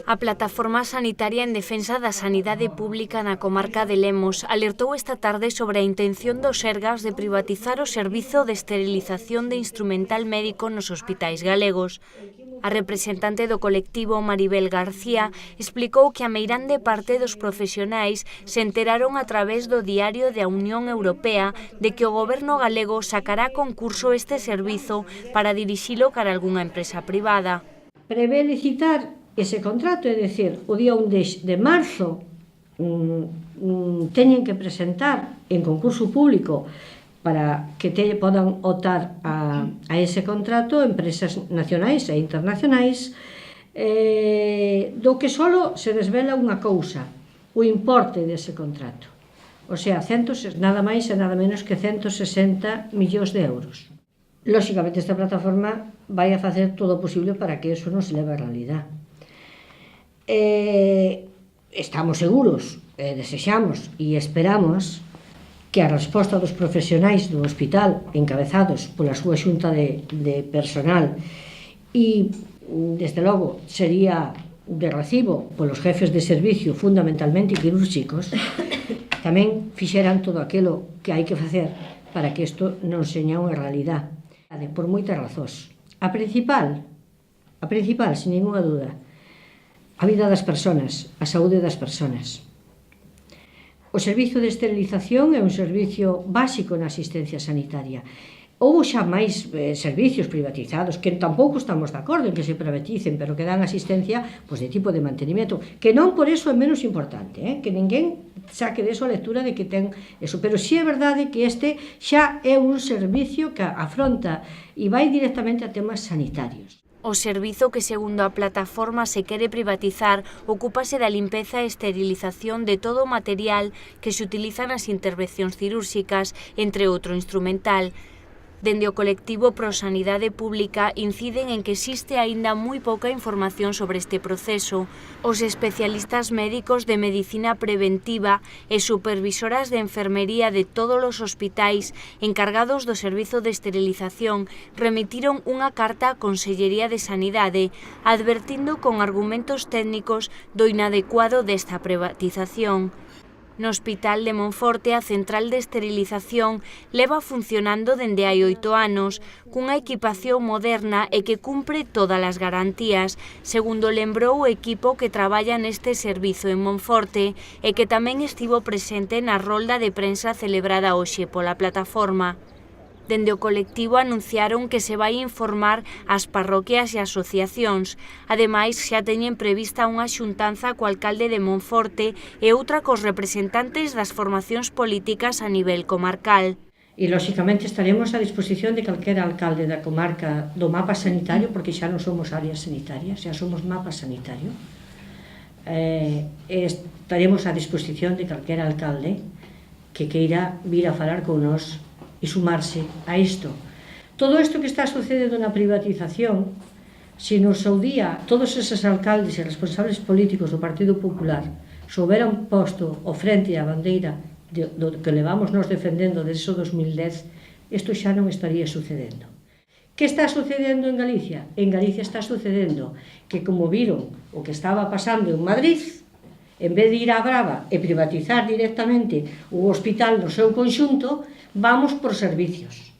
A Plataforma Sanitaria en Defensa da Sanidade Pública na comarca de Lemos alertou esta tarde sobre a intención dos Sergas de privatizar o servizo de esterilización de instrumental médico nos hospitais galegos. A representante do colectivo, Maribel García, explicou que a meirande parte dos profesionais se enteraron a través do diario da Unión Europea de que o goberno galego sacará a concurso este servizo para dirixilo cara a algunha empresa privada. Prevé licitar ese contrato, é dicir, o día 1 de marzo teñen que presentar en concurso público para que podan optar a ese contrato empresas nacionais e internacionais, do que solo se desvela unha cousa, o importe dese contrato. O sea, nada máis e nada menos que 160 millóns de euros. Lóxicamente, esta plataforma vai a facer todo o posible para que eso non se leve a realidade. Estamos seguros, desexamos e esperamos que a resposta dos profesionais do hospital encabezados pola súa xunta de personal e, desde logo, sería de recibo polos jefes de servicio fundamentalmente quirúrxicos, tamén fixeran todo aquilo que hai que facer para que isto non seña unha realidade, por moitas razóns. A principal, sin ninguna dúda, a vida das persoas, a saúde das persoas. O servizo de esterilización é un servicio básico na asistencia sanitaria. Houbo xa máis servicios privatizados que tampouco estamos de acordo en que se privaticen, pero que dan asistencia de tipo de mantenimiento, que non por eso é menos importante, que ninguén saque de eso a lectura de que ten eso, pero si é verdade que este xa é un servicio que afronta e vai directamente a temas sanitarios. O servizo que, segundo a plataforma, se quere privatizar ocúpase da limpeza e esterilización de todo o material que se utiliza nas intervencións cirúrxicas, entre outro instrumental. Dende o colectivo Pro Sanidade Pública inciden en que existe aínda moi pouca información sobre este proceso. Os especialistas médicos de medicina preventiva e supervisoras de enfermería de todos os hospitais encargados do servizo de esterilización remitiron unha carta á Consellería de Sanidade advertindo con argumentos técnicos do inadecuado desta privatización. No Hospital de Monforte, a central de esterilización leva funcionando dende hai 8 anos, cunha equipación moderna e que cumpre todas as garantías, segundo lembrou o equipo que traballa neste servizo en Monforte e que tamén estivo presente na rolda de prensa celebrada hoxe pola plataforma. Dende o colectivo anunciaron que se vai informar ás parroquias e asociacións. Ademais, xa teñen prevista unha xuntanza co alcalde de Monforte e outra cos representantes das formacións políticas a nivel comarcal. E, lóxicamente, estaremos a disposición de calquera alcalde da comarca do mapa sanitario, porque xa non somos áreas sanitarias, xa somos mapa sanitario. Estaremos a disposición de calquera alcalde que queira vir a falar con nós e sumarse a isto. Todo isto que está sucedendo na privatización, se no seu día todos eses alcaldes e responsables políticos do Partido Popular souberan posto o frente e a bandeira do que levamos nos defendendo desde o 2010, isto xa non estaría sucedendo. Que está sucedendo en Galicia? En Galicia está sucedendo que, como viron o que estaba pasando en Madrid, en vez de ir á brava e privatizar directamente o hospital no seu conxunto, vamos por servicios.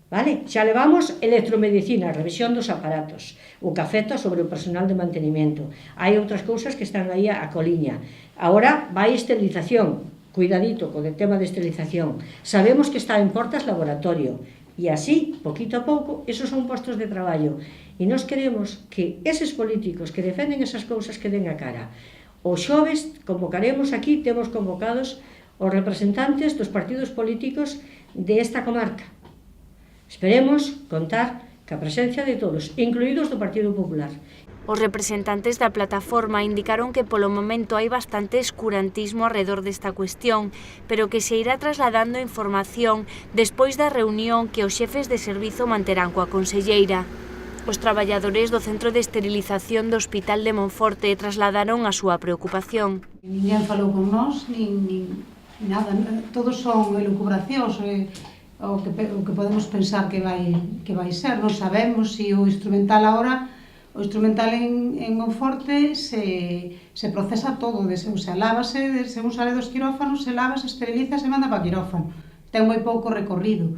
Vale? Xa levamos electromedicina, revisión dos aparatos, o que afecta sobre o personal de mantenimiento. Hai outras cousas que están aí a coliña. Agora vai esterilización, cuidadito con o tema de esterilización. Sabemos que está en portas laboratorio, e así, poquito a pouco, esos son postos de traballo. E nós queremos que eses políticos que defenden esas cousas que den a cara. O xoves convocaremos aquí, temos convocados os representantes dos partidos políticos de esta comarca. Esperemos contar ca presencia de todos, incluídos do Partido Popular. Os representantes da plataforma indicaron que polo momento hai bastante escurantismo alrededor desta cuestión, pero que se irá trasladando información despois da reunión que os xefes de servizo manterán coa conselleira. Os traballadores do Centro de Esterilización do Hospital de Monforte trasladaron a súa preocupación. Ninguén falou con nós, nin nada, todos son elucubracións, o que podemos pensar que vai ser. Non sabemos se o instrumental agora O instrumental en Monforte se procesa todo, lávase, según sale dos quirófanos, se lava, se esteriliza, se manda para quirófano. Ten moi pouco recorrido.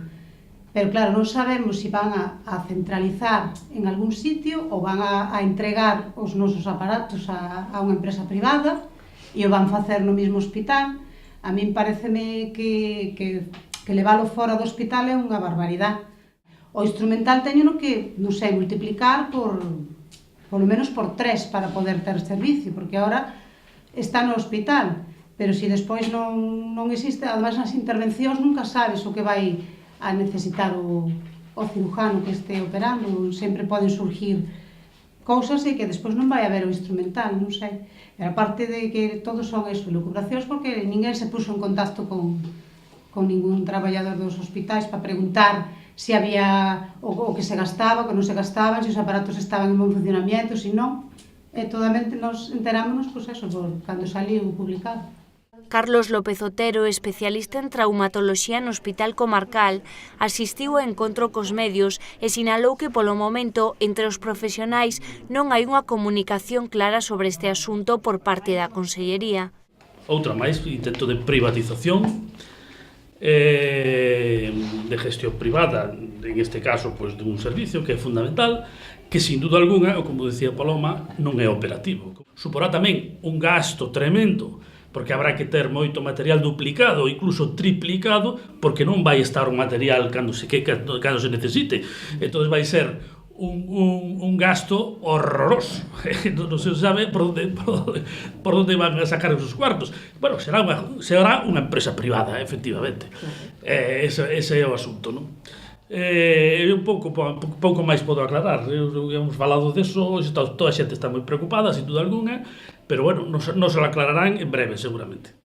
Pero claro, non sabemos se van a centralizar en algún sitio ou van a entregar os nosos aparatos a unha empresa privada e o van facer no mesmo hospital. A min pareceme que leválo fora do hospital é unha barbaridade. O instrumental teño que, non sei, multiplicar polo menos por 3 para poder ter servicio, porque agora está no hospital, pero se despois non existe, además nas intervencións nunca sabes o que vai a necesitar o cirujano que este operando, sempre poden surgir cousas e que despois non vai haber o instrumental, non sei. E aparte de que todos son eso, elucubracións, porque ninguén se puso en contacto con ningún traballador dos hospitais para preguntar se había o que se gastaba, o que non se gastaban, se os aparatos estaban en bon funcionamiento, se non. E totalmente nos enterámonos, pois eso, cando saliu publicado. Carlos López Otero, especialista en traumatoloxía no Hospital Comarcal, asistiu ao encontro cos medios e sinalou que polo momento entre os profesionais non hai unha comunicación clara sobre este asunto por parte da Consellería. Outra máis, intento de privatización, de gestión privada, en este caso dun servicio que é fundamental, que sin duda alguna, como decía Paloma, non é operativo. Suporá tamén un gasto tremendo, porque habrá que ter moito material duplicado ou incluso triplicado, porque non vai estar o material cando se necesite. Entón vai ser un gasto horroroso. Non se sabe por onde van a sacar esos cuartos. Bueno, será unha empresa privada, efectivamente. Ese é o asunto, non? Un pouco máis podo aclarar. Hemos falado deso, toda a xente está moi preocupada, sin duda alguna, pero bueno, nos lo aclararán en breve, seguramente.